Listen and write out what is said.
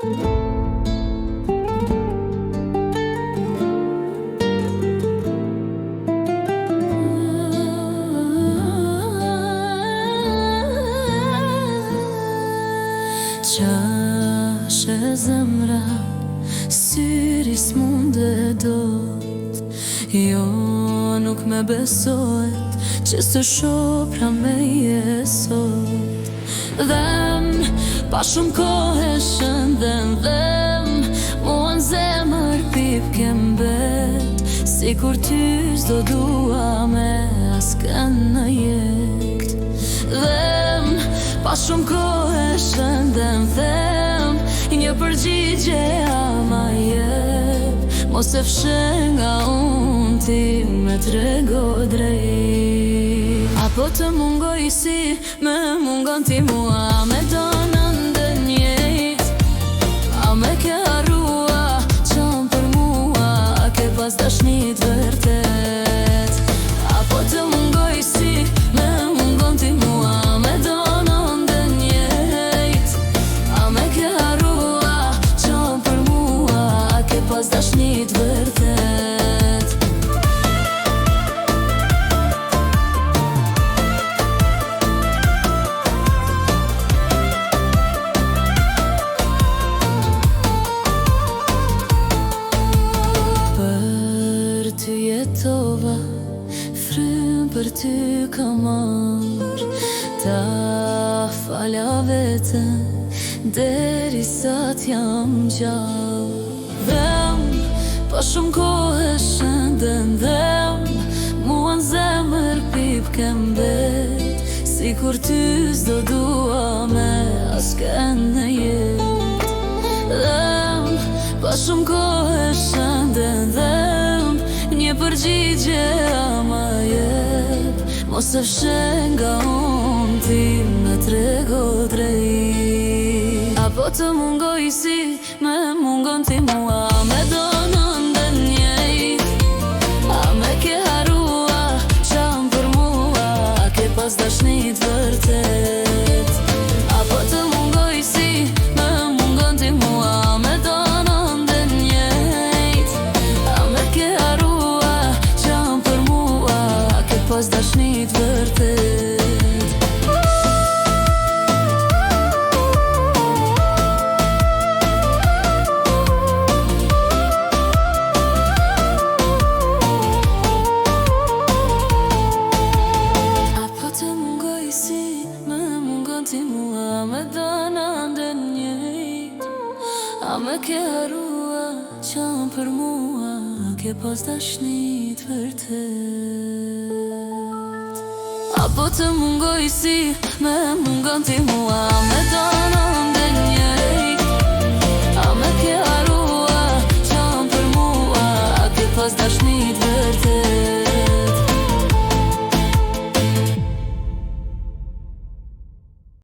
Qashe zemra, syri s'munde dot. Jo, nuk me besohet që së shopra me jesot. Dhem, pa shumë kohë shëndem dhem, mua në zemër pip kem bet, si kur ty s'do dua me asken në jet. Dhem, pa shumë kohë shëndem dhem, një përgjigje ama jep, mos e fshe nga unë ti me trego drejt. Apo të mungoj si me mungon ti mua, me donë ndë njejt. A me ke harrua qënë për mua, a ke pas dashnit vërtet. Apo të mungoj si me mungon ti mua, me donë ndë njejt. A me ke harrua qënë për mua, a ke pas dashnit vërtet. Ty jetova, frym për ty kam marrë, ta falja veten, deri sa t'jam gjallë. Dhem, pa shumë kohë shëndem dhem, mua në zemër pip kem bet, si kur ty s'do dua me asken në jet. Dhem, pa shumë kohë shëndem dhem, një përgjigje ama jep, mos e fshe nga unë ti me trego drejt. Apo të mungoj si me mungon ti mua, me donë ndë njejt. A me ke harrua qënë për mua, a ke pas dashnit vërtet. Apo të mungoj si me mungon ti mua, me donë ndë njejt. A me ke harrua qënë për mua, a ke pas dashnit vërtet. Ti mua me dana ndë njejt. A me ke harrua qënë për mua, a ke pas dashnit vërtet. Apo të mungoj si me mungon ti mua, me dana ndë njejt. A me ke harrua qënë për mua, a ke pas dashnit vërtet.